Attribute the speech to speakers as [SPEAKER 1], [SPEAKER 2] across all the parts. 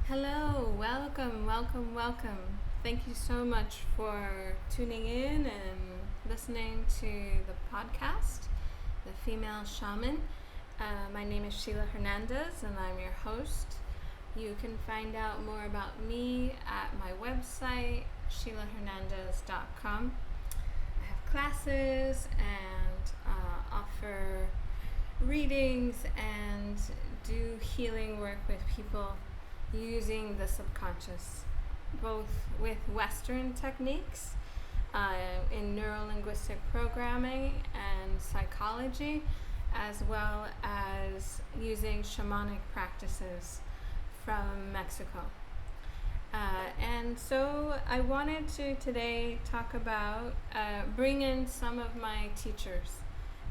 [SPEAKER 1] Hello, welcome. Thank you so much for tuning in and listening to the podcast, The Female Shaman. My name is Sheila Hernandez and I'm your host. You can find out more about me at my website, SheilaHernandez.com. I have classes and offer readings and do healing work with people using the subconscious, both with Western techniques in neuro-linguistic programming and psychology, as well as using shamanic practices from Mexico. And so I wanted to today talk about bring in some of my teachers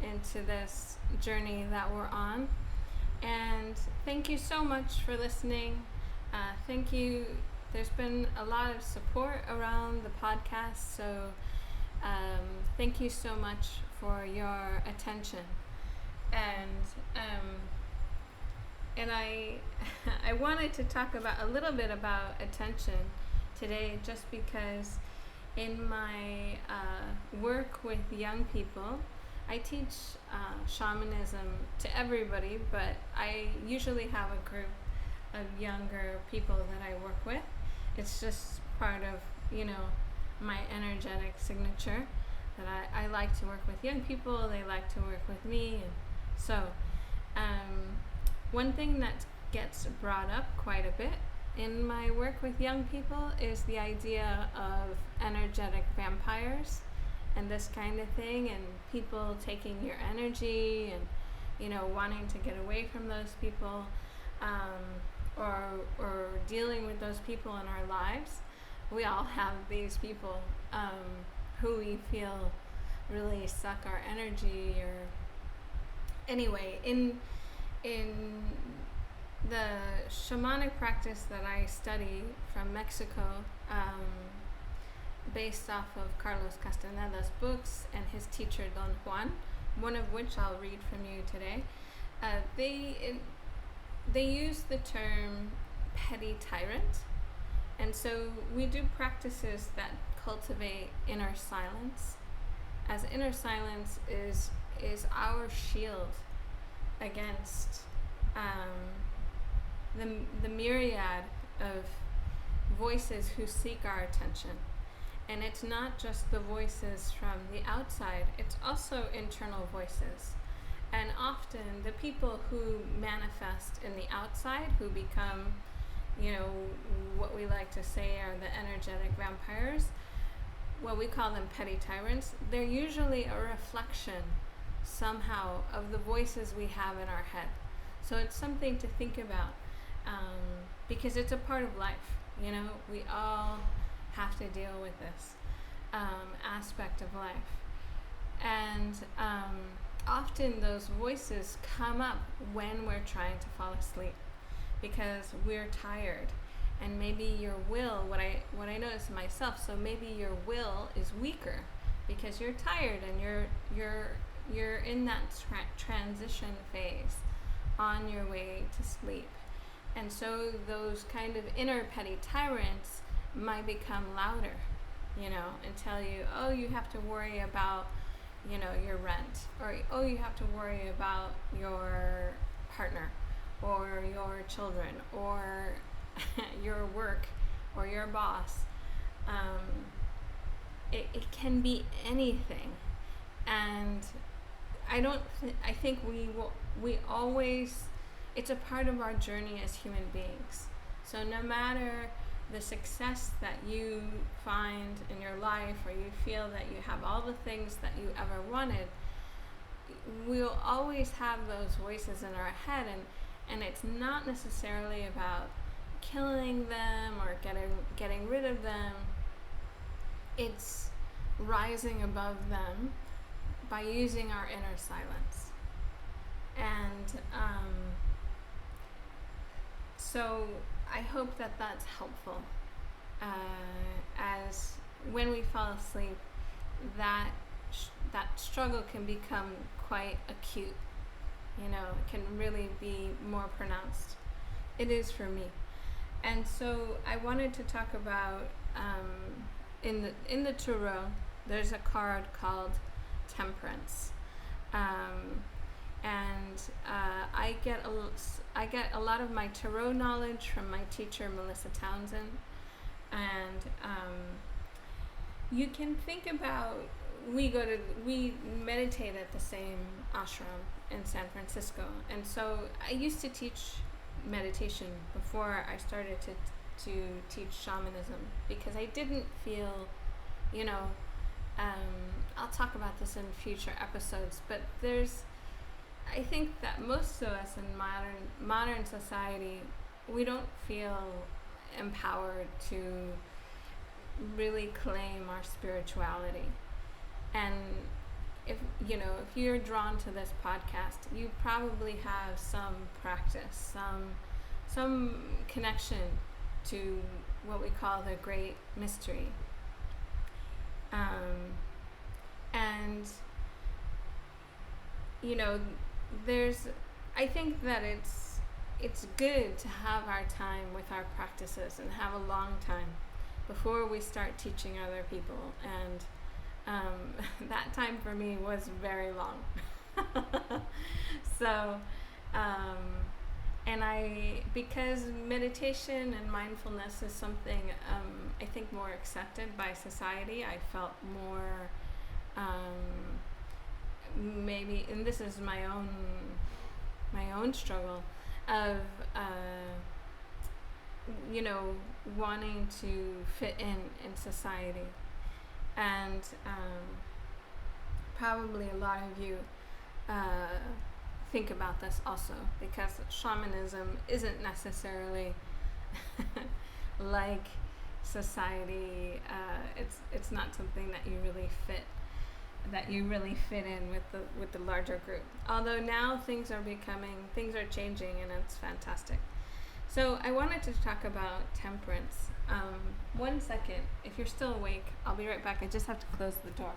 [SPEAKER 1] into this journey that we're on. And thank you so much for listening. Thank you. There's been a lot of support around the podcast, so thank you so much for your attention. And I wanted to talk about a little bit about attention today, just because in my work with young people, I teach shamanism to everybody, but I usually have a group of younger people that I work with. It's just part of, my energetic signature that I like to work with young people. They like to work with me. And so one thing that gets brought up quite a bit in my work with young people is the idea of energetic vampires and this kind of thing, and people taking your energy and wanting to get away from those people, or dealing with those people in our lives. We all have these people who we feel really suck our energy. Or anyway, in the shamanic practice that I study from Mexico, based off of Carlos Castaneda's books and his teacher Don Juan, one of which I'll read from you today, they use the term petty tyrant. And so we do practices that cultivate inner silence, as inner silence is our shield against the myriad of voices who seek our attention. And it's not just the voices from the outside, it's also internal voices. And often the people who manifest in the outside, who become, what we like to say are the energetic vampires, what we call them petty tyrants, they're usually a reflection somehow of the voices we have in our head. So it's something to think about, because it's a part of life. We all have to deal with this aspect of life. And often those voices come up when we're trying to fall asleep, because we're tired, and maybe your will, what I notice myself, so maybe your will is weaker because you're tired and you're in that transition phase on your way to sleep. And so those kind of inner petty tyrants might become louder, and tell you, oh, you have to worry about, your rent, or, oh, you have to worry about your partner, or your children, or your work, or your boss. It can be anything. And I think we always, it's a part of our journey as human beings. So no matter the success that you find in your life, or you feel that you have all the things that you ever wanted, we'll always have those voices in our head, and it's not necessarily about killing them or getting rid of them. It's rising above them by using our inner silence. And so I hope that that's helpful, as when we fall asleep, that struggle can become quite acute. It can really be more pronounced. It is for me. And so I wanted to talk about in the tarot. There's a card called Temperance, and I get a lot of my tarot knowledge from my teacher Melissa Townsend, and you can think about we meditate at the same ashram in San Francisco, and so I used to teach meditation before I started to teach shamanism, because I didn't feel, you know, I'll talk about this in future episodes, but I think that most of us in modern society, we don't feel empowered to really claim our spirituality. And if you're drawn to this podcast, you probably have some practice, some connection to what we call the great mystery. And I think that it's good to have our time with our practices and have a long time before we start teaching other people. And that time for me was very long. So, because meditation and mindfulness is something I think more accepted by society, I felt more maybe, and this is my own struggle of wanting to fit in society. And probably a lot of you think about this also, because shamanism isn't necessarily like society. It's not something that you really fit in with the larger group. Although now things are changing, and it's fantastic. So I wanted to talk about temperance. 1 second. If you're still awake, I'll be right back. I just have to close the door.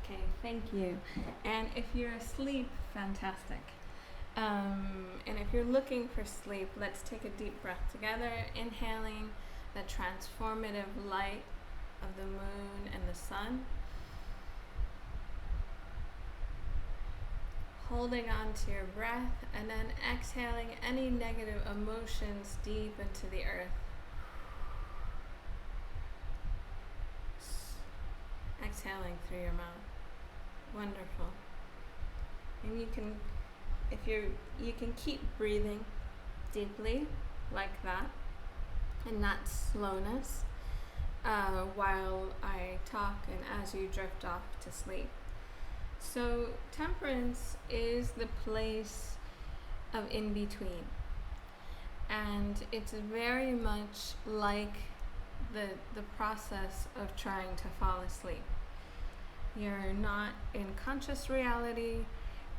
[SPEAKER 1] Okay, thank you. And if you're asleep, fantastic. And if you're looking for sleep, let's take a deep breath together, inhaling the transformative light of the moon and the sun. Holding on to your breath, and then exhaling any negative emotions deep into the earth. Exhaling through your mouth. Wonderful. And you can keep breathing deeply like that, and that slowness, while I talk and as you drift off to sleep. So temperance is the place of in-between, and it's very much like the process of trying to fall asleep. You're not in conscious reality,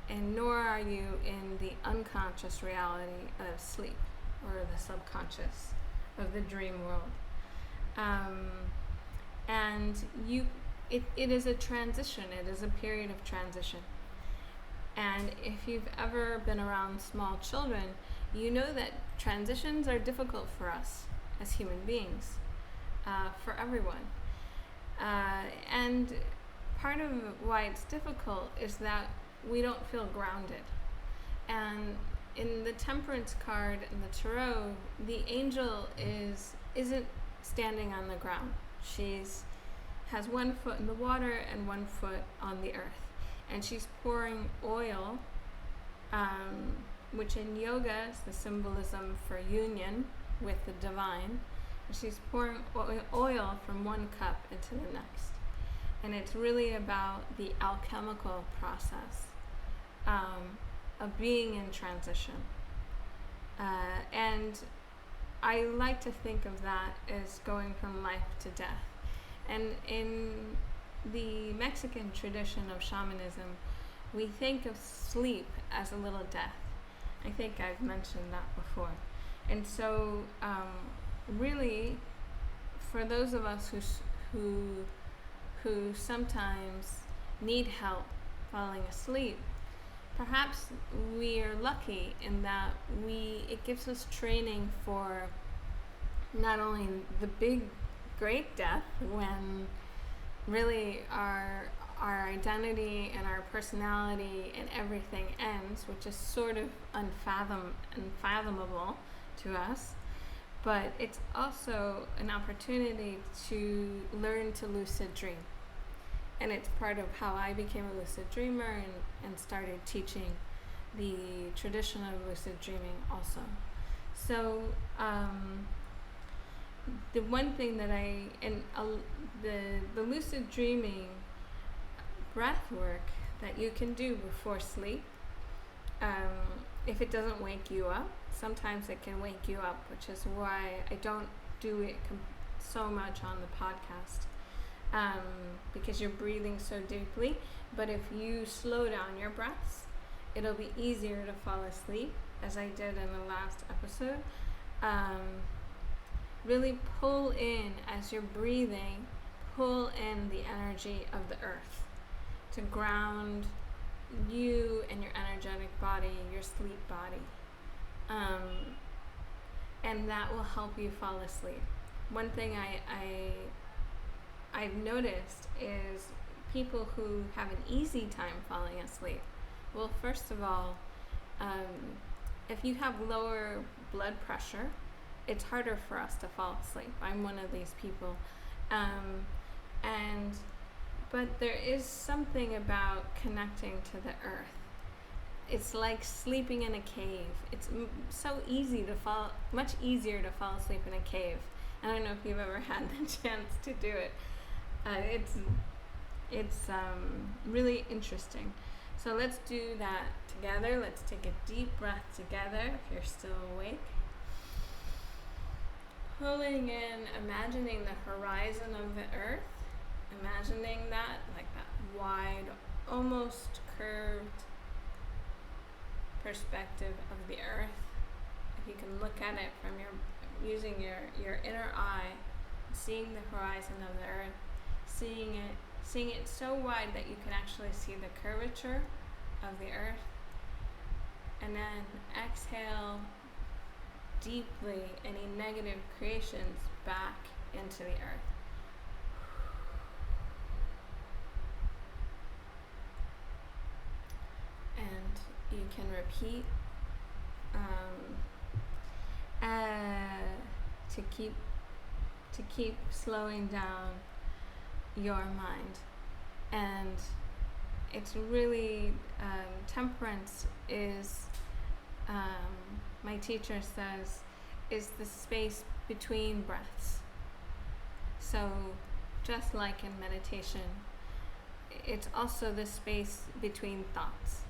[SPEAKER 1] and nor are you in the unconscious reality of sleep, or the subconscious of the dream world. And it is a transition. It is a period of transition. And if you've ever been around small children, you know that transitions are difficult for us as human beings, for everyone. And part of why it's difficult is that we don't feel grounded. And in the Temperance card in the tarot, the angel isn't standing on the ground. She's has 1 foot in the water and 1 foot on the earth, and she's pouring oil, which in yoga is the symbolism for union with the divine. And she's pouring oil from one cup into the next, and it's really about the alchemical process of being in transition. And I like to think of that as going from life to death. And in the Mexican tradition of shamanism, we think of sleep as a little death. I think I've mentioned that before. And so, really, for those of us who sometimes need help falling asleep, perhaps we are lucky in that it gives us training for not only the big great death when really our identity and our personality and everything ends, which is sort of unfathomable to us, but it's also an opportunity to learn to lucid dream. And it's part of how I became a lucid dreamer and started teaching the tradition of lucid dreaming also. So the one thing that the lucid dreaming breath work that you can do before sleep, if it doesn't wake you up, sometimes it can wake you up, which is why I don't do it so much on the podcast, because you're breathing so deeply. But if you slow down your breaths, it'll be easier to fall asleep, as I did in the last episode. Really pull in, as you're breathing, pull in the energy of the earth to ground you and your energetic body, your sleep body. And that will help you fall asleep. One thing I've noticed is people who have an easy time falling asleep. Well, first of all, if you have lower blood pressure, it's harder for us to fall asleep. I'm one of these people. But there is something about connecting to the earth. It's like sleeping in a cave. It's so easy to fall, much easier to fall asleep in a cave. I don't know if you've ever had the chance to do it. It's really interesting. So let's do that together. Let's take a deep breath together if you're still awake. Pulling in, imagining the horizon of the earth, imagining that, like that wide, almost curved perspective of the earth. If you can look at it from using your inner eye, seeing the horizon of the earth, seeing it so wide that you can actually see the curvature of the earth, and then exhale deeply any negative creations back into the earth. And you can repeat to keep slowing down your mind. And it's really temperance is, my teacher says, is the space between breaths. So just like in meditation, it's also the space between thoughts.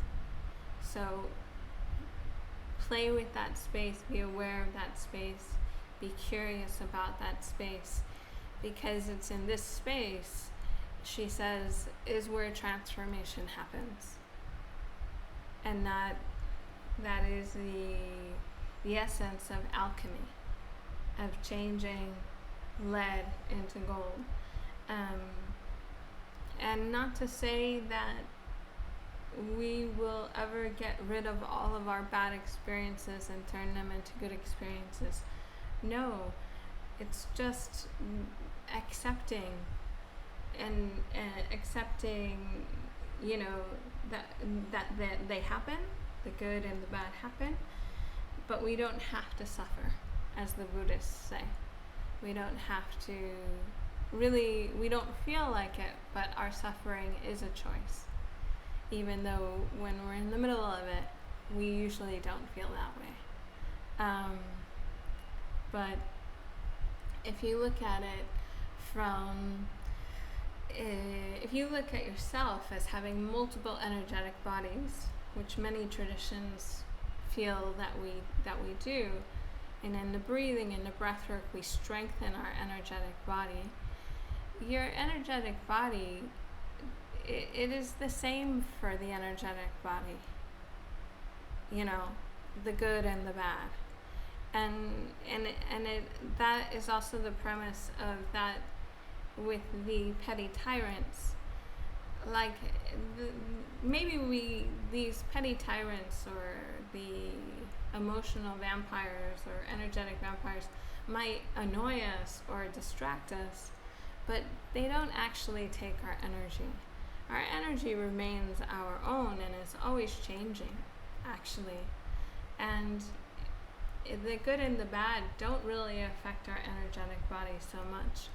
[SPEAKER 1] So play with that space, be aware of that space, be curious about that space, because it's in this space, she says, is where transformation happens. And that is the essence of alchemy, of changing lead into gold. And not to say that we will ever get rid of all of our bad experiences and turn them into good experiences. No, it's just accepting and accepting, that they happen, the good and the bad happen, but we don't have to suffer, as the Buddhists say. We don't have to, really, we don't feel like it, but our suffering is a choice. Even though when we're in the middle of it, we usually don't feel that way. But if you look at it if you look at yourself as having multiple energetic bodies, which many traditions feel that we do, and in the breathing and the breath work we strengthen our energetic body. Your energetic body, it is the same for the energetic body, the good and the bad, that is also the premise of that with the petty tyrants. like the, maybe these petty tyrants or the emotional vampires or energetic vampires might annoy us or distract us, but they don't actually take our energy. Our energy remains our own and is always changing, actually. And the good and the bad don't really affect our energetic body so much.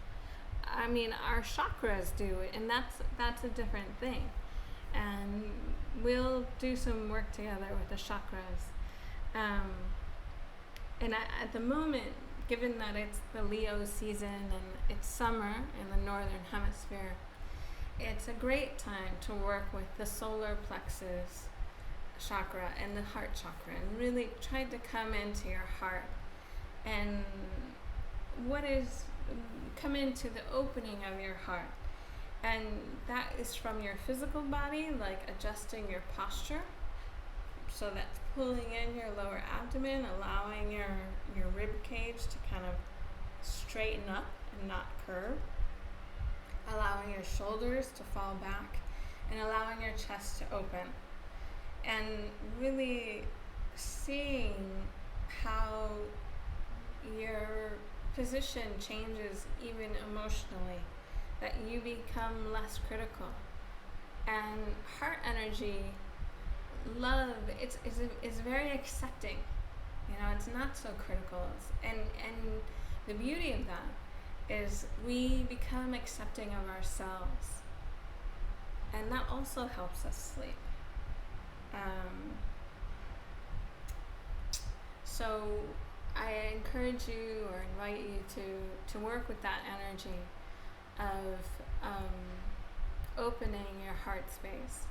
[SPEAKER 1] I mean, our chakras do, and that's a different thing. And we'll do some work together with the chakras. And at the moment, given that it's the Leo season and it's summer in the northern hemisphere, it's a great time to work with the solar plexus chakra and the heart chakra and really try to come into your heart and come into the opening of your heart. And that is from your physical body, like adjusting your posture. So that's pulling in your lower abdomen, allowing your rib cage to kind of straighten up and not curve, allowing your shoulders to fall back, and allowing your chest to open. And really seeing how your position changes even emotionally, that you become less critical. And heart energy, love, it's very accepting. It's not so critical. And the beauty of that is we become accepting of ourselves. And that also helps us sleep. So I encourage you or invite you to work with that energy of opening your heart space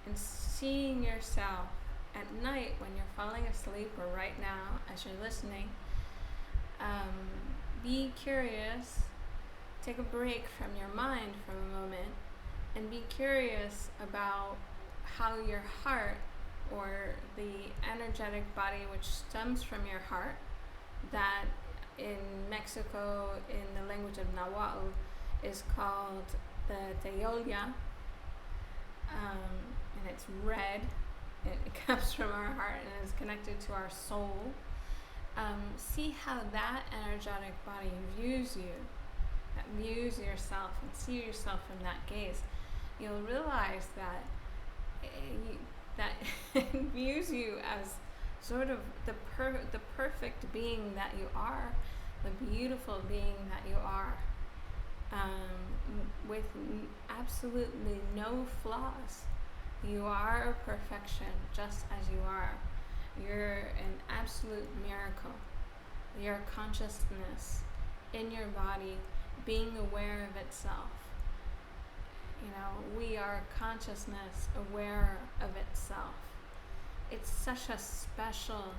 [SPEAKER 1] and seeing yourself at night when you're falling asleep or right now as you're listening. Be curious, take a break from your mind for a moment, and be curious about how your heart, or the energetic body which stems from your heart, that in Mexico, in the language of Nahuatl, is called the Teolia, and it's red. It comes from our heart and is connected to our soul. See how that energetic body views you, that views yourself, and see yourself from that gaze. You'll realize that it views you as sort of the perfect being that you are, the beautiful being that you are, with absolutely no flaws. You are perfection just as you are. You're an absolute miracle. Your consciousness in your body being aware of itself. We are consciousness aware of itself. It's such a special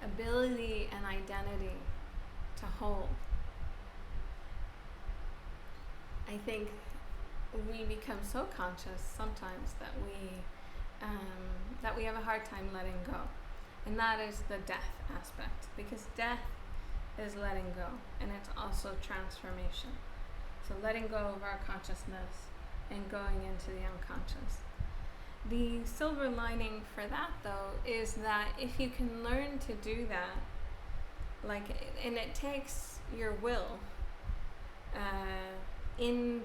[SPEAKER 1] ability and identity to hold. I think we become so conscious sometimes that we have a hard time letting go. And that is the death aspect, because death is letting go, and it's also transformation. So letting go of our consciousness and going into the unconscious. The silver lining for that, though, is that if you can learn to do that, and it takes your will in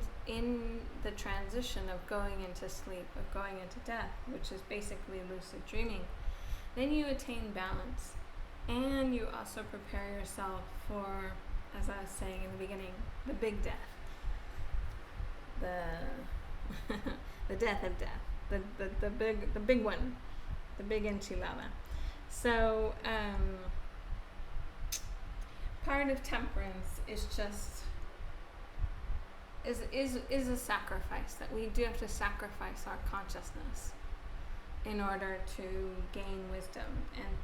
[SPEAKER 1] the transition of going into sleep, of going into death, which is basically lucid dreaming, then you attain balance, and you also prepare yourself for, as I was saying in the beginning, the big death. The death of death, the big one, the big enchilada. So part of temperance is a sacrifice, that we do have to sacrifice our consciousness in order to gain wisdom. And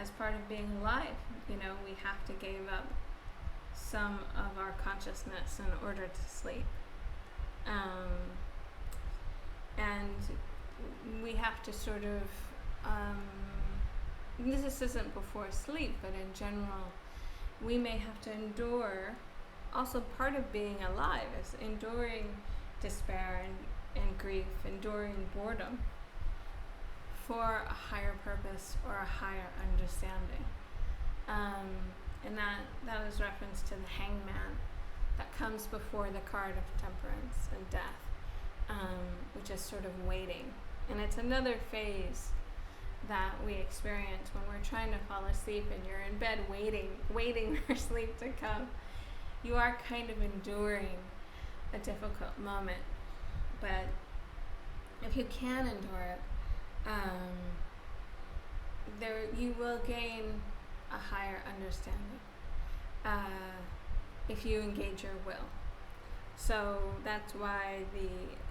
[SPEAKER 1] as part of being alive, we have to give up some of our consciousness in order to sleep. And we have to sort of, this isn't before sleep, but in general, we may have to endure. Also, part of being alive is enduring despair and grief, enduring boredom for a higher purpose or a higher understanding. And that is reference to the hangman that comes before the card of temperance and death, which is sort of waiting. And it's another phase that we experience when we're trying to fall asleep and you're in bed waiting for sleep to come. You are kind of enduring a difficult moment, but if you can endure it, you will gain a higher understanding if you engage your will. So that's why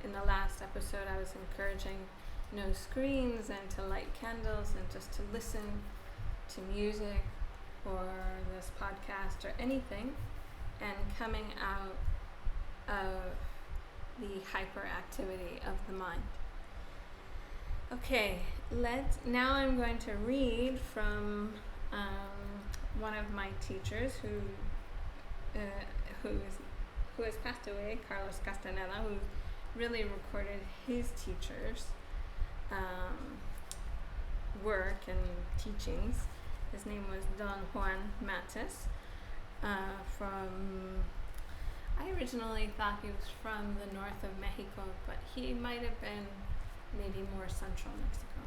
[SPEAKER 1] in the last episode I was encouraging no screens and to light candles and just to listen to music or this podcast or anything, and coming out of the hyperactivity of the mind. Okay, now I'm going to read from one of my teachers who has passed away, Carlos Castaneda, who really recorded his teachers' work and teachings. His name was Don Juan Matis. I originally thought he was from the north of Mexico, but he might have been maybe more central Mexico.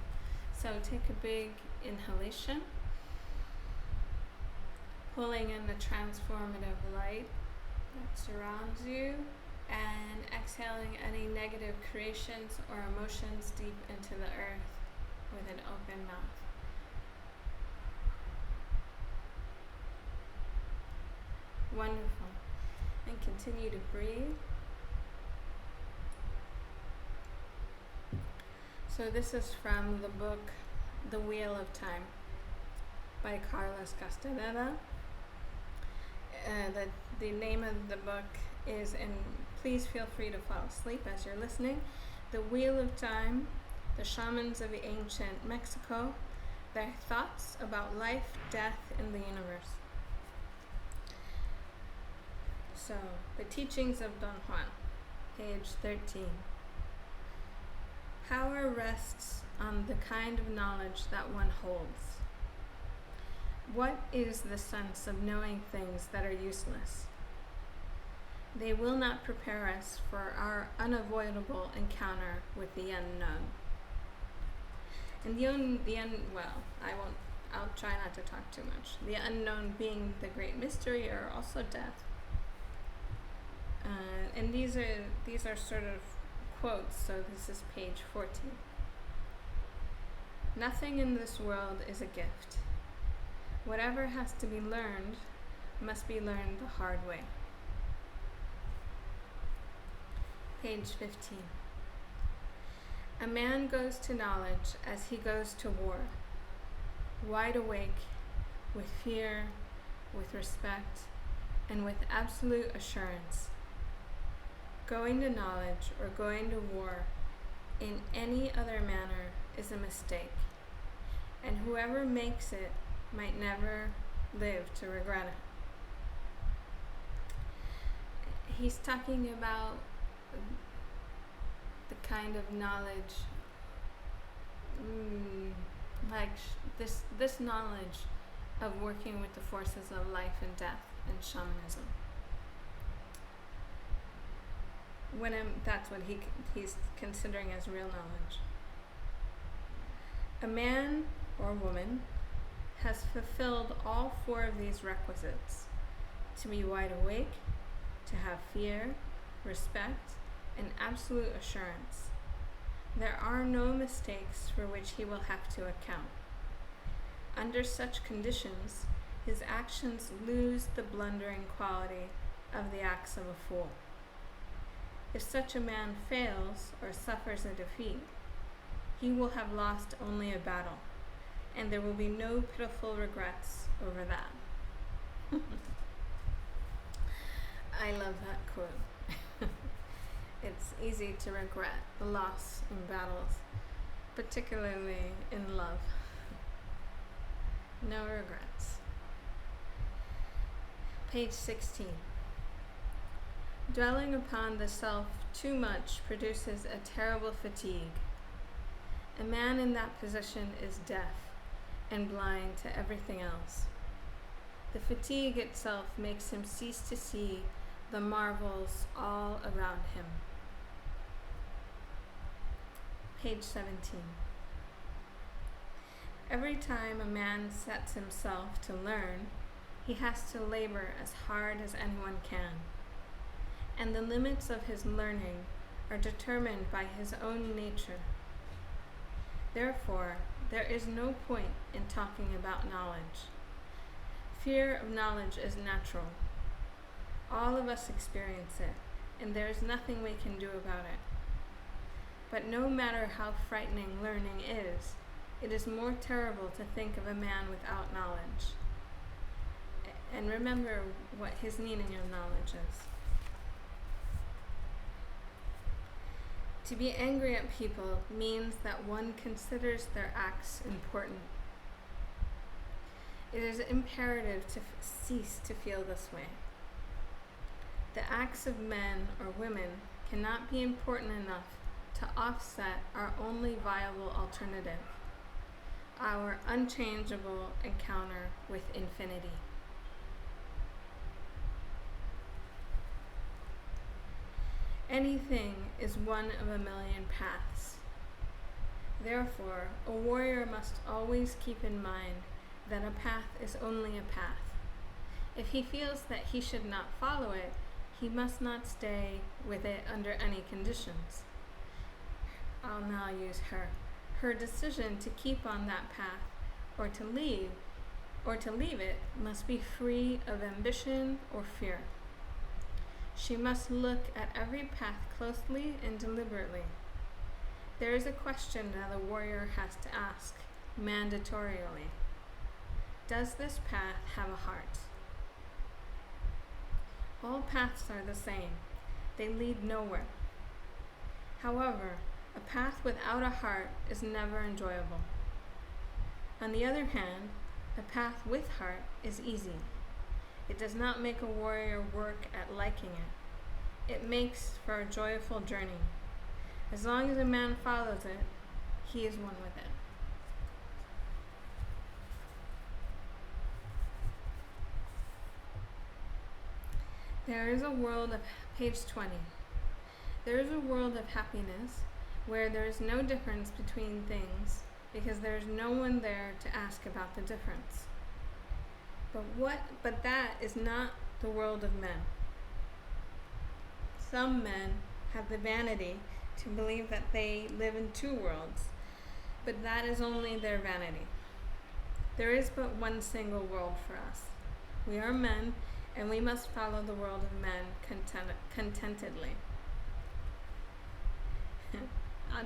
[SPEAKER 1] So take a big inhalation, pulling in the transformative light that surrounds you, and exhaling any negative creations or emotions deep into the earth with an open mouth. Wonderful. And continue to breathe. So this is from the book The Wheel of Time by Carlos Castaneda. The name of the book is, and please feel free to fall asleep as you're listening, The Wheel of Time, The Shamans of Ancient Mexico, Their Thoughts About Life, Death, and the Universe. So, the teachings of Don Juan, page 13. Power rests on the kind of knowledge that one holds. What is the sense of knowing things that are useless? They will not prepare us for our unavoidable encounter with the unknown. And I'll try not to talk too much. The unknown being the great mystery, or also death. And these are sort of quotes, so this is page 14. Nothing in this world is a gift. Whatever has to be learned must be learned the hard way. Page 15. A man goes to knowledge as he goes to war, wide awake, with fear, with respect, and with absolute assurance. Going to knowledge or going to war in any other manner is a mistake, and whoever makes it might never live to regret it. He's talking about the kind of knowledge, this knowledge of working with the forces of life and death in shamanism. That's what he's considering as real knowledge. A man or woman has fulfilled all four of these requisites: to be wide awake, to have fear, respect, and absolute assurance. There are no mistakes for which he will have to account. Under such conditions, his actions lose the blundering quality of the acts of a fool. If such a man fails or suffers a defeat, he will have lost only a battle, and there will be no pitiful regrets over that. I love that quote. It's easy to regret the loss in battles, particularly in love. No regrets. Page 16. Dwelling upon the self too much produces a terrible fatigue. A man in that position is deaf and blind to everything else. The fatigue itself makes him cease to see the marvels all around him. Page 17. Every time a man sets himself to learn, he has to labor as hard as anyone can. And the limits of his learning are determined by his own nature. Therefore, there is no point in talking about knowledge. Fear of knowledge is natural. All of us experience it, and there is nothing we can do about it. But no matter how frightening learning is, it is more terrible to think of a man without knowledge. And remember what his meaning of knowledge is. To be angry at people means that one considers their acts important. It is imperative to cease to feel this way. The acts of men or women cannot be important enough to offset our only viable alternative, our unchangeable encounter with infinity. Anything is one of a million paths. Therefore, a warrior must always keep in mind that a path is only a path. If he feels that he should not follow it, he must not stay with it under any conditions. I'll now use her. Her decision to keep on that path or to leave it must be free of ambition or fear. She must look at every path closely and deliberately. There is a question that the warrior has to ask, mandatorily. Does this path have a heart? All paths are the same. They lead nowhere. However, a path without a heart is never enjoyable. On the other hand, a path with heart is easy. It does not make a warrior work at liking it. It makes for a joyful journey. As long as a man follows it, he is one with it. There is a world of, page 20. There is a world of happiness where there is no difference between things because there is no one there to ask about the difference. But that is not the world of men. Some men have the vanity to believe that they live in two worlds, but that is only their vanity. There is but one single world for us. We are men, and we must follow the world of men contentedly.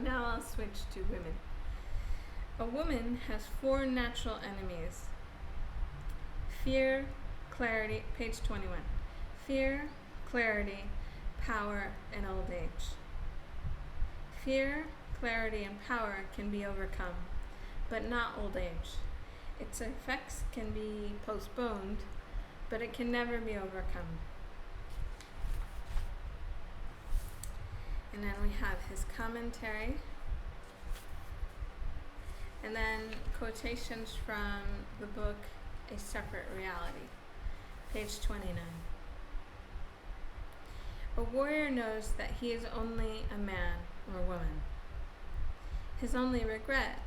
[SPEAKER 1] Now I'll switch to women. A woman has 4 natural enemies. Fear, clarity, page 21. Fear, clarity, power, and old age. Fear, clarity, and power can be overcome, but not old age. Its effects can be postponed, but it can never be overcome. And then we have his commentary, and then quotations from the book A Separate Reality, page 29. A warrior knows that he is only a man or woman. His only regret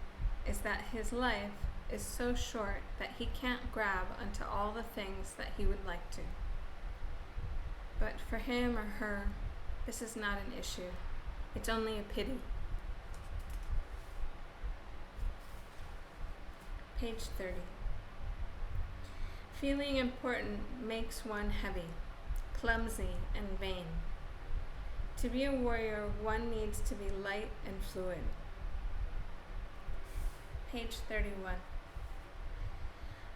[SPEAKER 1] is that his life is so short that he can't grab onto all the things that he would like to. But for him or her, this is not an issue. It's only a pity. Page 30. Feeling important makes one heavy, clumsy, and vain. To be a warrior, one needs to be light and fluid. Page 31.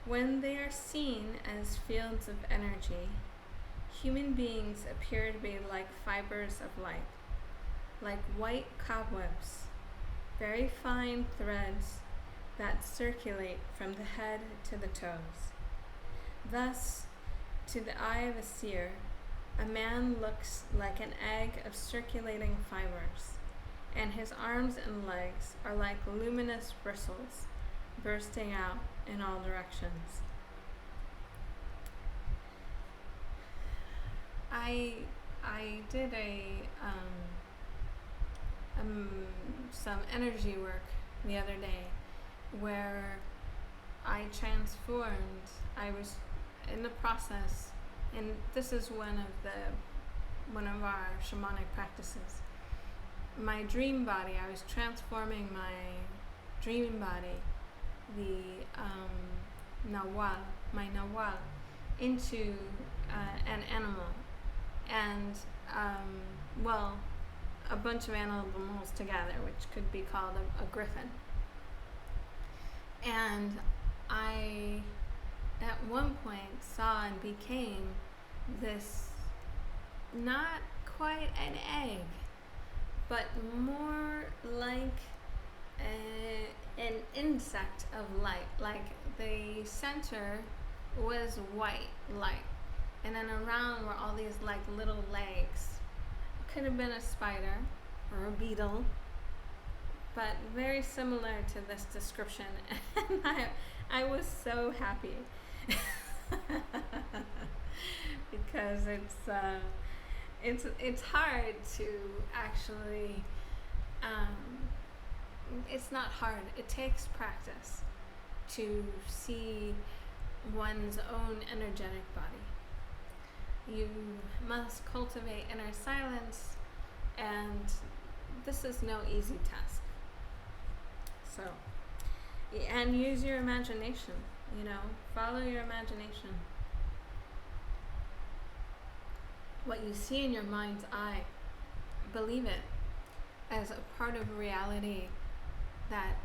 [SPEAKER 1] When they are seen as fields of energy, human beings appear to be like fibers of light, like white cobwebs, very fine threads that circulate from the head to the toes. Thus, to the eye of a seer, A man looks like an egg of circulating fibers, and his arms and legs are like luminous bristles bursting out in all directions. I did some energy work the other day where I transformed. I was in the process, and this is one of our shamanic practices. My dream body, I was transforming my dream body, the my nawal, into an animal, and a bunch of animals together, which could be called a griffin. And I, at one point, saw and became this, not quite an egg, but more like an insect of light. Like the center was white light, and then around were all these like little legs. It could have been a spider or a beetle, but very similar to this description. And I was so happy because it's hard to actually. It's not hard. It takes practice to see one's own energetic body. You must cultivate inner silence, and this is no easy task. So, and use your imagination, follow your imagination. What you see in your mind's eye, believe it as a part of reality that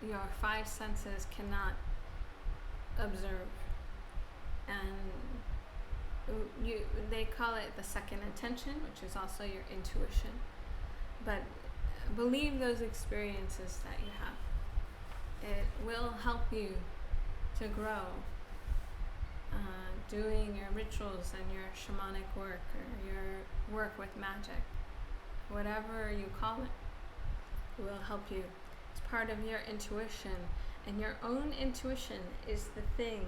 [SPEAKER 1] your five senses cannot observe. And they call it the second intention, which is also your intuition. But believe those experiences that you have. It will help you to grow. Doing your rituals and your shamanic work, or your work with magic, whatever you call it, will help you. It's part of your intuition, and your own intuition is the thing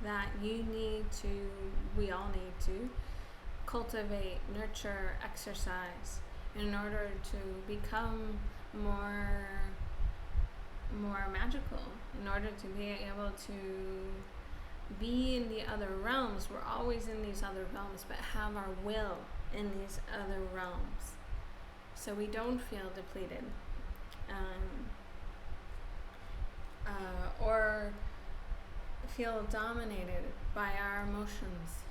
[SPEAKER 1] that we all need to cultivate, nurture, exercise in order to become more magical, in order to be able to be in the other realms. We're always in these other realms, but have our will in these other realms, so we don't feel depleted, or feel dominated by our emotions,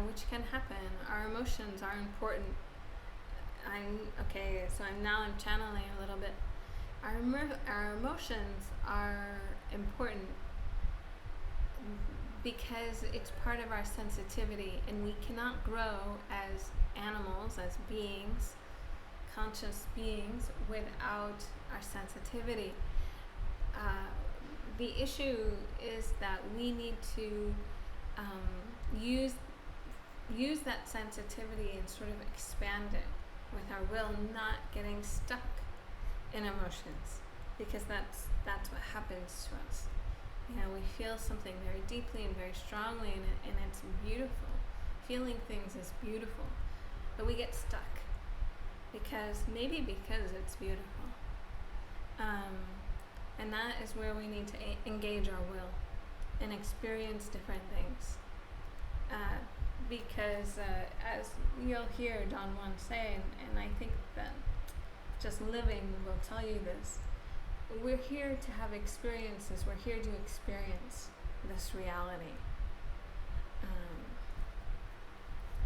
[SPEAKER 1] which can happen. Our emotions are important. I'm channeling a little bit. Our emotions are important because it's part of our sensitivity, and we cannot grow as animals, as beings, conscious beings, without our sensitivity. The issue is that we need to use that sensitivity and sort of expand it with our will, not getting stuck in emotions, because that's what happens to us. We feel something very deeply and very strongly, and it's beautiful. Feeling things is beautiful, but we get stuck because it's beautiful. And that is where we need to engage our will and experience different things. Because as you'll hear Don Juan say, and I think that just living will tell you this, we're here to have experiences. We're here to experience this reality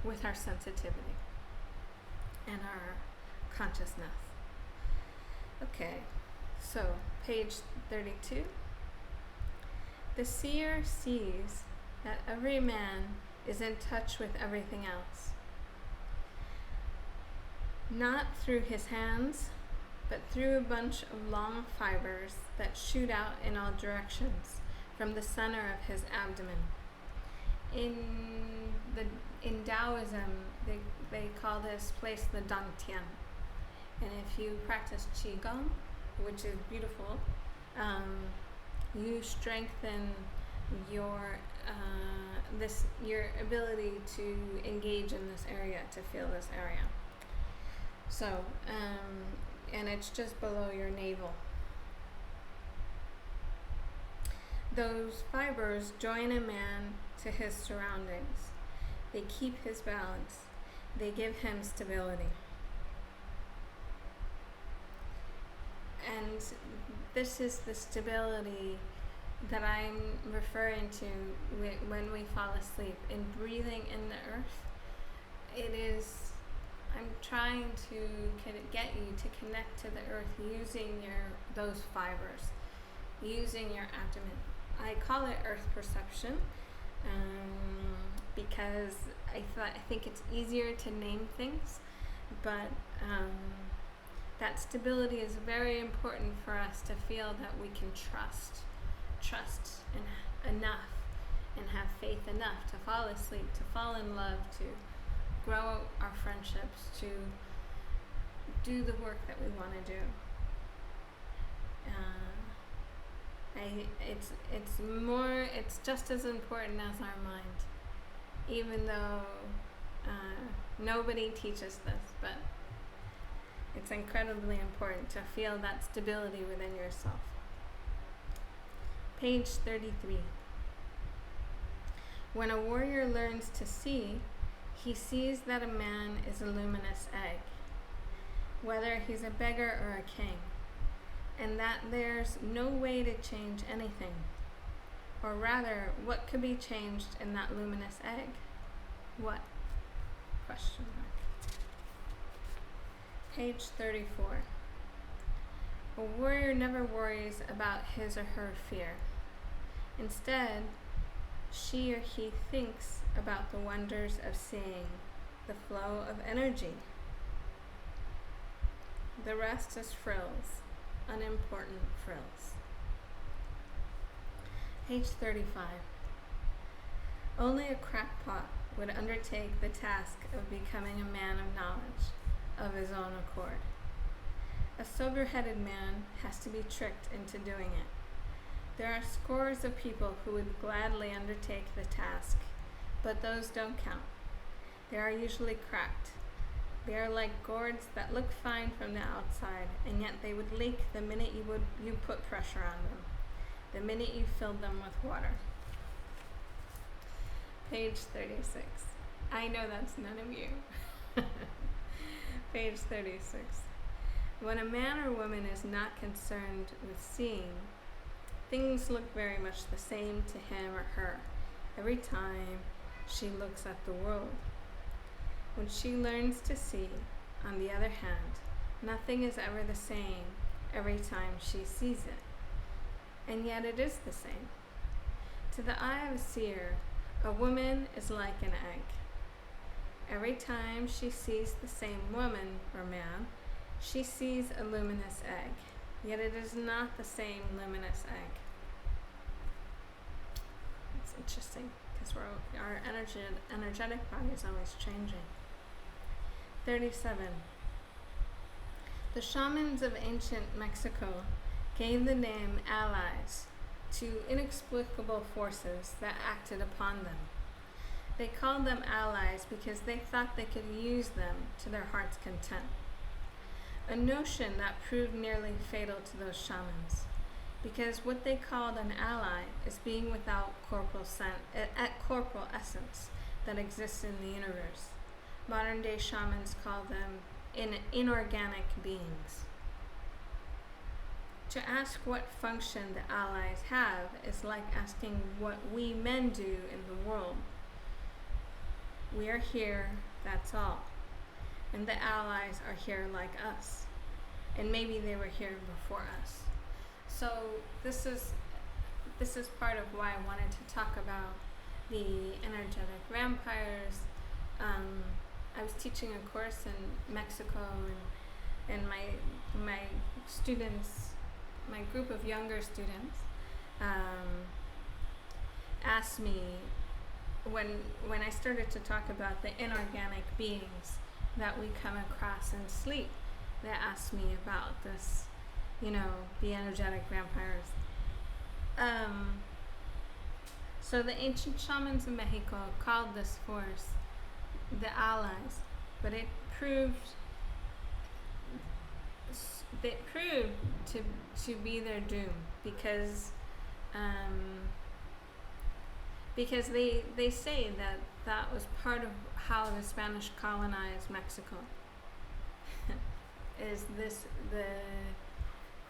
[SPEAKER 1] with our sensitivity and our consciousness. Okay, so page 32. The seer sees that every man is in touch with everything else, not through his hands, but through a bunch of long fibers that shoot out in all directions from the center of his abdomen. in Taoism, they call this place the Dantian. And if you practice Qigong, which is beautiful, you strengthen your your ability to engage in this area, to feel this area. So, and it's just below your navel. Those fibers join a man to his surroundings. They keep his balance. They give him stability. And this is the stability that I'm referring to when we fall asleep. In breathing in the earth, I'm trying to get you to connect to the earth using those fibers, using your abdomen. I call it earth perception because I think it's easier to name things, but that stability is very important for us to feel that we can trust enough and have faith enough to fall asleep, to fall in love, to grow our friendships, to do the work that we want to do. It's just as important as our mind, even though nobody teaches this, but it's incredibly important to feel that stability within yourself. Page 33. When a warrior learns to see, he sees that a man is a luminous egg, whether he's a beggar or a king, and that there's no way to change anything. Or rather, what could be changed in that luminous egg? What? Question mark. Page 34. A warrior never worries about his or her fear. Instead, she or he thinks about the wonders of seeing, the flow of energy. The rest is frills, unimportant frills. Page 35. Only a crackpot would undertake the task of becoming a man of knowledge of his own accord. A sober-headed man has to be tricked into doing it. There are scores of people who would gladly undertake the task, but those don't count. They are usually cracked. They are like gourds that look fine from the outside, and yet they would leak the minute you put pressure on them, the minute you filled them with water. Page 36. I know that's none of you. Page 36. When a man or woman is not concerned with seeing, things look very much the same to him or her every time she looks at the world. When she learns to see, on the other hand, nothing is ever the same every time she sees it. And yet it is the same. To the eye of a seer, a woman is like an egg. Every time she sees the same woman or man, she sees a luminous egg, yet it is not the same luminous egg. It's interesting because our energetic body is always changing. 37. The shamans of ancient Mexico gave the name allies to inexplicable forces that acted upon them. They called them allies because they thought they could use them to their heart's content. A notion that proved nearly fatal to those shamans, because what they called an ally is being without corporal essence that exists in the universe. Modern day shamans call them inorganic beings. To ask what function the allies have is like asking what we men do in the world. We are here, that's all. And the allies are here like us. And maybe they were here before us. So this is part of why I wanted to talk about the energetic vampires. I was teaching a course in Mexico, and my students, my group of younger students, asked me when I started to talk about the inorganic beings that we come across in sleep, they asked me about this, the energetic vampires. So the ancient shamans in Mexico called this force the allies, but it proved to be their doom because they say that was part of how the Spanish colonized Mexico. Is this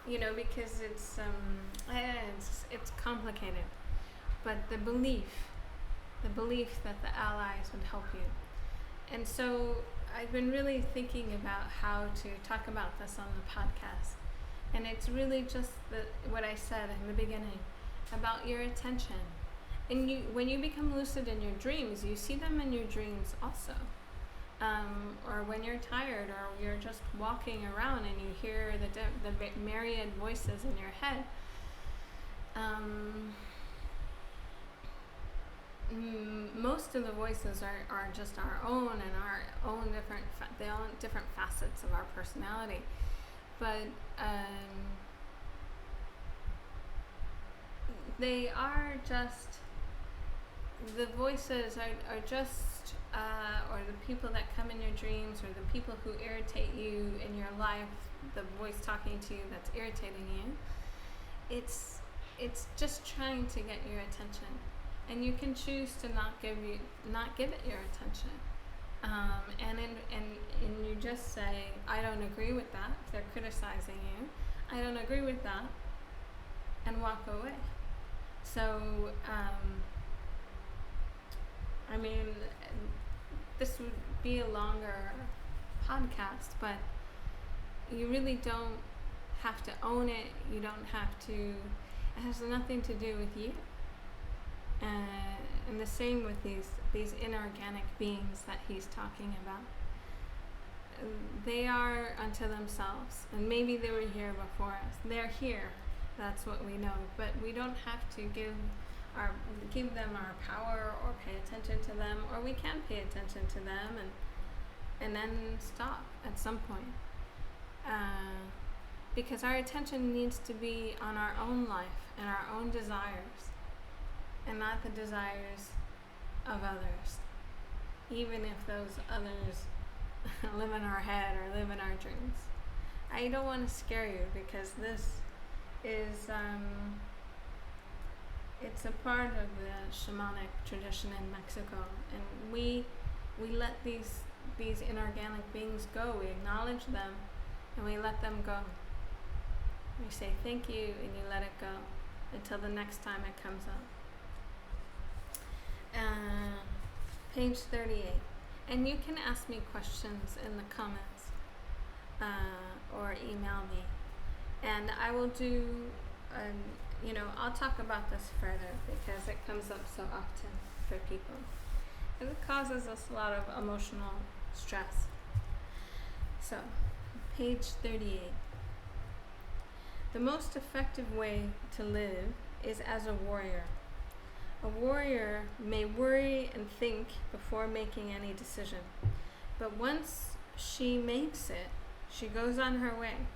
[SPEAKER 1] because it's complicated, but the belief that the allies would help you. And so I've been really thinking about how to talk about this on the podcast. And it's really just what I said in the beginning about your attention. And when you become lucid in your dreams, you see them in your dreams also. Or when you're tired, or you're just walking around and you hear the myriad voices in your head. Most of the voices are just our own and our own different facets of our personality, but they are just the voices are just or the people that come in your dreams, or the people who irritate you in your life, the voice talking to you that's irritating you. It's just trying to get your attention. And you can choose to not give it your attention, and you just say, I don't agree with that. If they're criticizing you, I don't agree with that, and walk away. So, this would be a longer podcast, but you really don't have to own it. You don't have to. It has nothing to do with you. And the same with these inorganic beings that he's talking about. They are unto themselves, and maybe they were here before us. They're here, that's what we know. But we don't have to give them our power or pay attention to them, or we can pay attention to them and then stop at some point. Because our attention needs to be on our own life and our own desires, and not the desires of others, even if those others live in our head or live in our dreams. I don't want to scare you, because this is it's a part of the shamanic tradition in Mexico, and we let these inorganic beings go. We acknowledge them and we let them go. We say thank you and you let it go until the next time it comes up. Page 38. And you can ask me questions in the comments or email me. And I will do, I'll talk about this further because it comes up so often for people. And it causes us a lot of emotional stress. So, page 38. The most effective way to live is as a warrior. A warrior may worry and think before making any decision, but once she makes it, she goes on her way,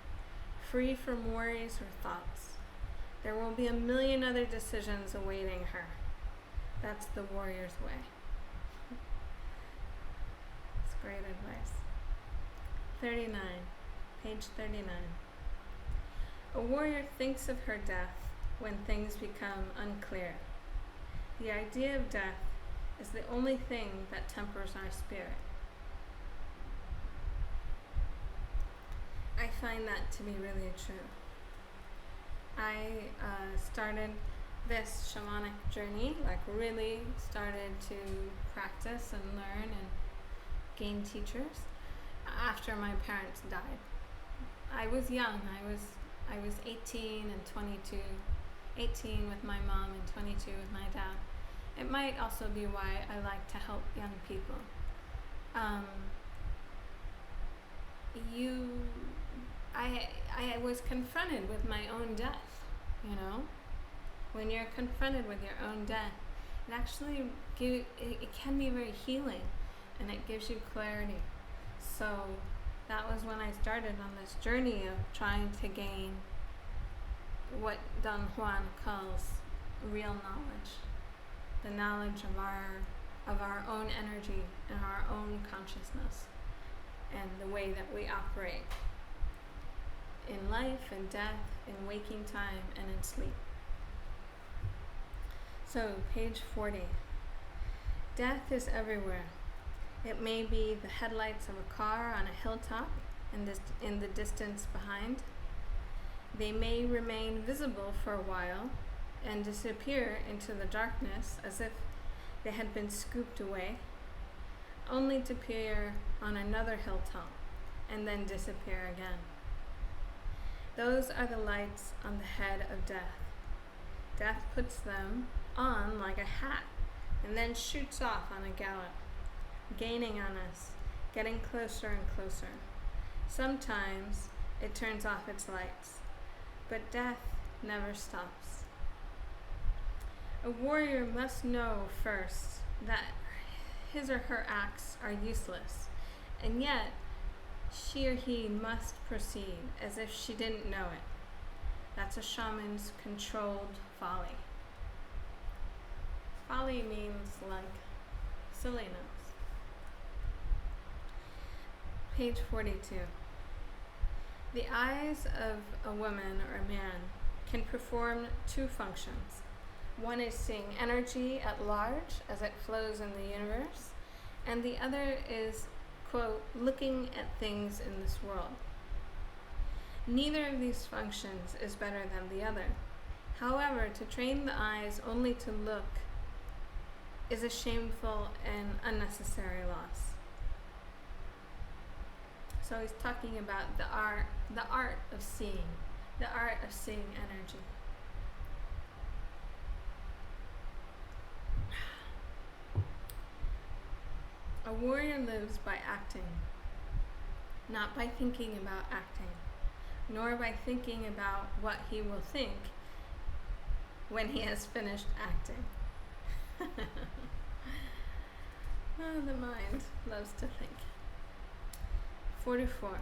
[SPEAKER 1] free from worries or thoughts. There will be a million other decisions awaiting her. That's the warrior's way. It's great advice. 39, page 39. A warrior thinks of her death when things become unclear. The idea of death is the only thing that tempers our spirit. I find that to be really true. I started this shamanic journey, really started to practice and learn and gain teachers after my parents died. I was young. I was 18 and 22. 18 with my mom and 22 with my dad. It might also be why I like to help young people. I was confronted with my own death, When you're confronted with your own death, it actually it can be very healing, and it gives you clarity. So that was when I started on this journey of trying to gain what Don Juan calls real knowledge, the knowledge of our own energy and our own consciousness, and the way that we operate in life and death, in waking time and in sleep. So, page 40. Death is everywhere. It may be the headlights of a car on a hilltop in the distance behind. They may remain visible for a while and disappear into the darkness as if they had been scooped away, only to appear on another hilltop and then disappear again. Those are the lights on the head of death. Death puts them on like a hat and then shoots off on a gallop, gaining on us, getting closer and closer. Sometimes it turns off its lights, but death never stops. A warrior must know first that his or her acts are useless, and yet she or he must proceed as if she didn't know it. That's a shaman's controlled folly. Folly means like silliness. Page 42. The eyes of a woman or a man can perform two functions. One is seeing energy at large as it flows in the universe, and the other is, quote, looking at things in this world. Neither of these functions is better than the other. However, to train the eyes only to look is a shameful and unnecessary loss. So he's talking about the art of seeing energy. A warrior lives by acting, not by thinking about acting, nor by thinking about what he will think when he has finished acting. Oh, the mind loves to think. 44.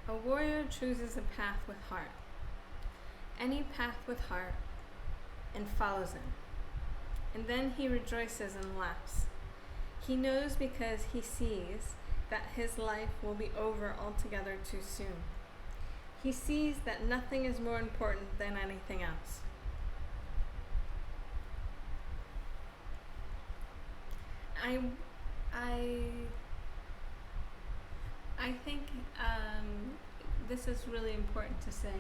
[SPEAKER 1] A warrior chooses a path with heart, any path with heart, and follows it. And then he rejoices and laughs. He knows because he sees that his life will be over altogether too soon. He sees that nothing is more important than anything else. I think this is really important to say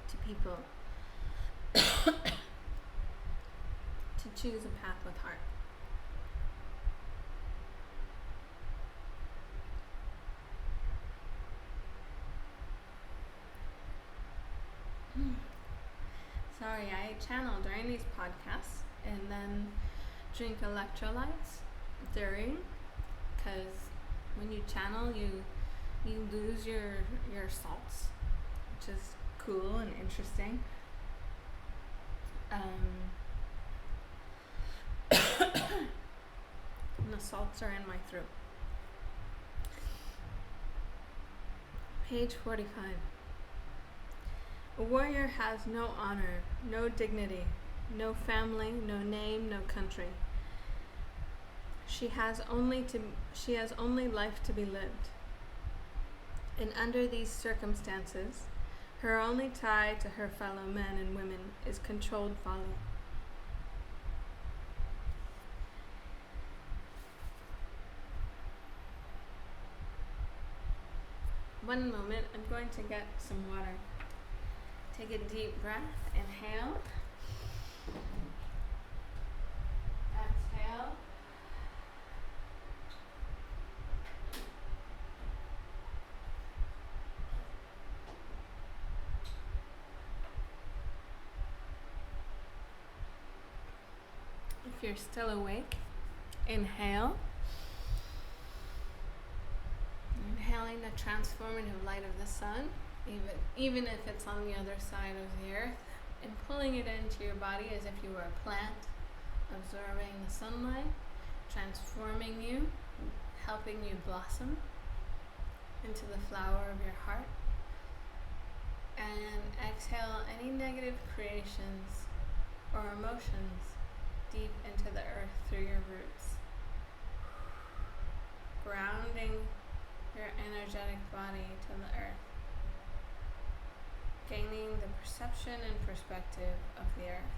[SPEAKER 1] to people to choose a path with heart. Sorry, I channel during these podcasts and then drink electrolytes during, because when you channel you lose your salts, which is cool and interesting. And the salts are in my throat. Page 45. A warrior has no honor, no dignity, no family, no name, no country. She has only life to be lived. And under these circumstances, her only tie to her fellow men and women is controlled folly. One moment, I'm going to get some water. Take a deep breath, inhale, exhale, if you're still awake, inhale, inhaling the transformative light of the sun. Even if it's on the other side of the earth, and pulling it into your body as if you were a plant, absorbing the sunlight, transforming you, helping you blossom into the flower of your heart. And exhale any negative creations or emotions deep into the earth through your roots, grounding your energetic body to the earth, gaining the perception and perspective of the earth.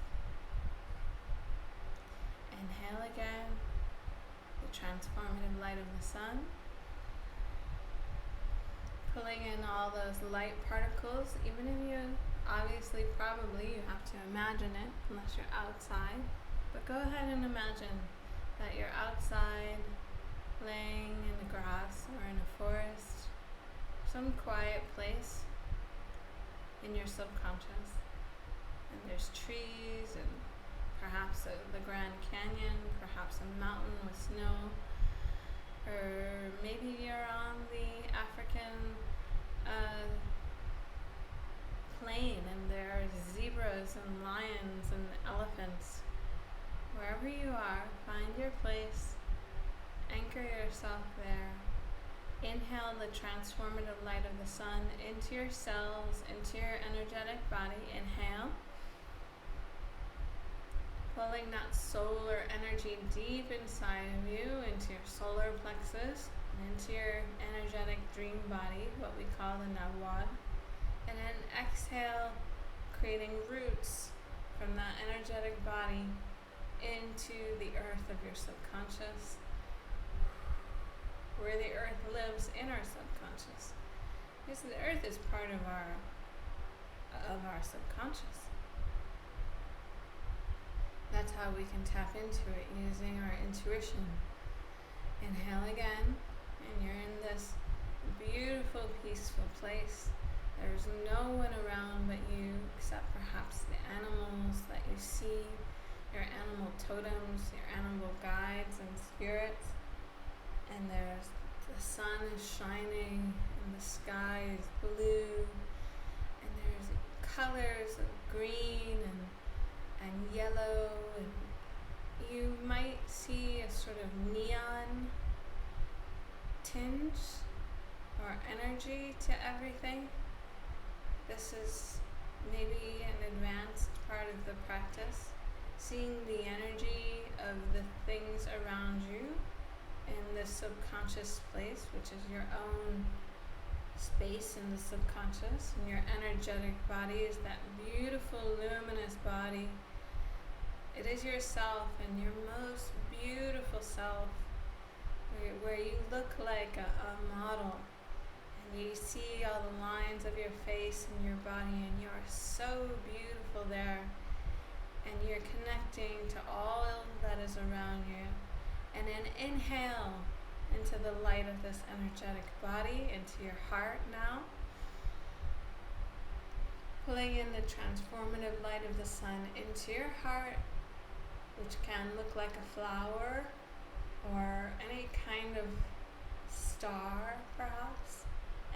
[SPEAKER 1] Inhale again, the transformative light of the sun, pulling in all those light particles, even if you obviously probably you have to imagine it unless you're outside, but go ahead and imagine that you're outside, laying in the grass or in a forest, some quiet place in your subconscious, and there's trees and perhaps the Grand Canyon, perhaps a mountain with snow, or maybe you're on the African plain and there are zebras and lions and elephants. Wherever you are, find your place, anchor yourself there. Inhale the transformative light of the sun into your cells, into your energetic body. Inhale. Pulling that solar energy deep inside of you, into your solar plexus, and into your energetic dream body, what we call the Nawad. And then exhale, creating roots from that energetic body into the earth of your subconscious, where the earth lives in our subconscious. Because the earth is part of our subconscious. That's how we can tap into it, using our intuition. Inhale again, and you're in this beautiful, peaceful place. There's no one around but you, except perhaps the animals that you see, your animal totems, your animal guides and spirits. And there's the sun is shining, and the sky is blue, and there's colors of green and yellow, and you might see a sort of neon tinge or energy to everything. This is maybe an advanced part of the practice, seeing the energy of the things around you in this subconscious place, which is your own space in the subconscious, and your energetic body is that beautiful luminous body. It is yourself, and your most beautiful self, where you look like a model, and you see all the lines of your face and your body, and you are so beautiful there, and you're connecting to all that is around you. And then inhale into the light of this energetic body, into your heart now, pulling in the transformative light of the sun into your heart, which can look like a flower or any kind of star perhaps,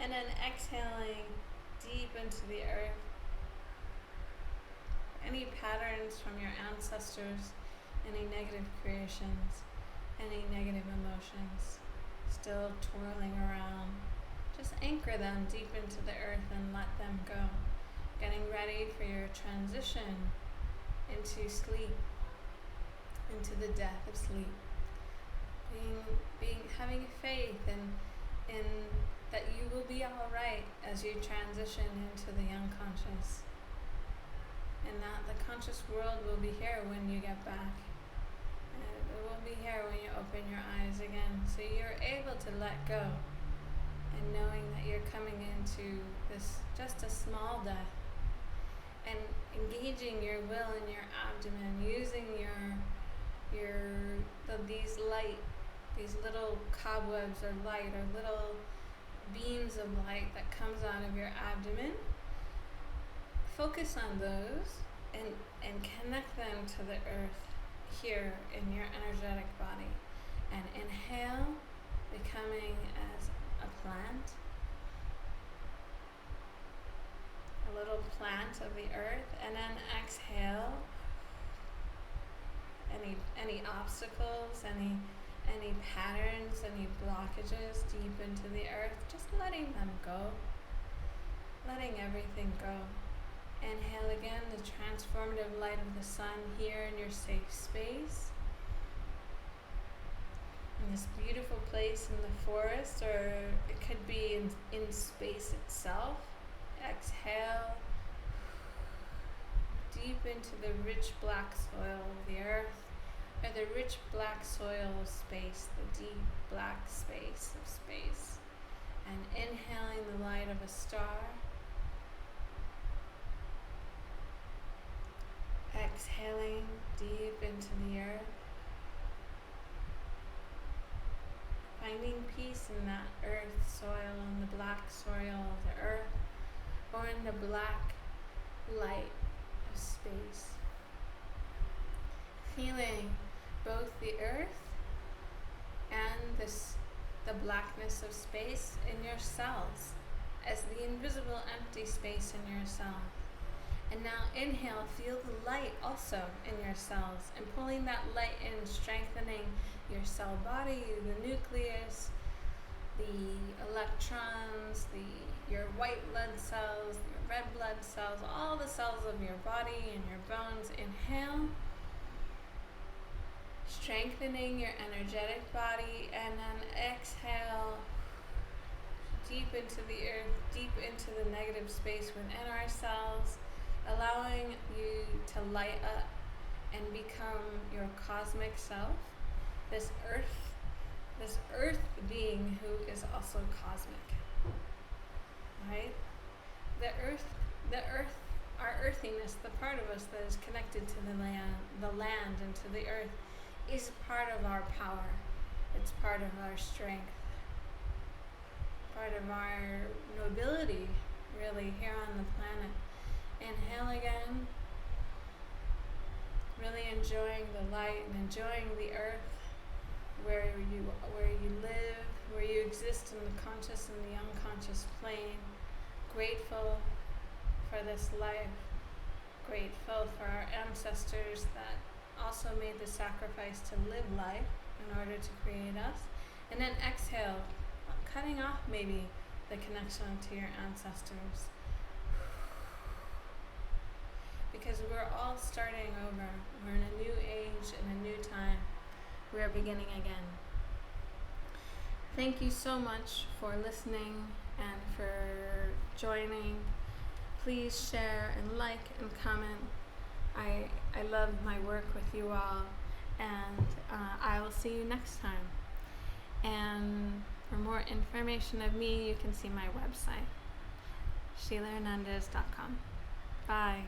[SPEAKER 1] and then exhaling deep into the earth. Any patterns from your ancestors, any negative creations, any negative emotions still twirling around, just anchor them deep into the earth and let them go. Getting ready for your transition into sleep, into the death of sleep. Having faith in that you will be alright as you transition into the unconscious, and that the conscious world will be here when you get back. It will be here when you open your eyes again, so you're able to let go, and knowing that you're coming into this just a small death, and engaging your will in your abdomen, using these little cobwebs or light, or little beams of light that comes out of your abdomen. Focus on those and connect them to the earth here in your energetic body. And inhale, becoming as a plant, a little plant plant of the earth, and then exhale any obstacles, any patterns, any blockages deep into the earth, just letting them go, letting everything go. Inhale again, the transformative light of the sun here in your safe space, in this beautiful place in the forest, or it could be in space itself. Exhale deep into the rich black soil of the earth, or the rich black soil of space, the deep black space of space. And inhaling the light of a star. Exhaling deep into the earth. Finding peace in that earth soil, in the black soil of the earth, or in the black light of space. Feeling both the earth and the blackness of space in your cells as the invisible empty space in your cells. And now inhale, feel the light also in your cells, and pulling that light in, strengthening your cell body, the nucleus, the electrons, your white blood cells, your red blood cells, all the cells of your body and your bones. Inhale, strengthening your energetic body, and then exhale deep into the earth, deep into the negative space within our cells, allowing you to light up and become your cosmic self, this earth being who is also cosmic, right? The earth, our earthiness, the part of us that is connected to the land and to the earth, is part of our power. It's part of our strength, part of our nobility, really, here on the planet. Inhale again, really enjoying the light and enjoying the earth, where you live, where you exist in the conscious and the unconscious plane. Grateful for this life, grateful for our ancestors that also made the sacrifice to live life in order to create us. And then exhale, cutting off maybe the connection to your ancestors. Because we're all starting over. We're in a new age, in a new time. We are beginning again. Thank you so much for listening and for joining. Please share and like and comment. I love my work with you all, and I will see you next time. And for more information of me, you can see my website, SheilaHernandez.com. Bye.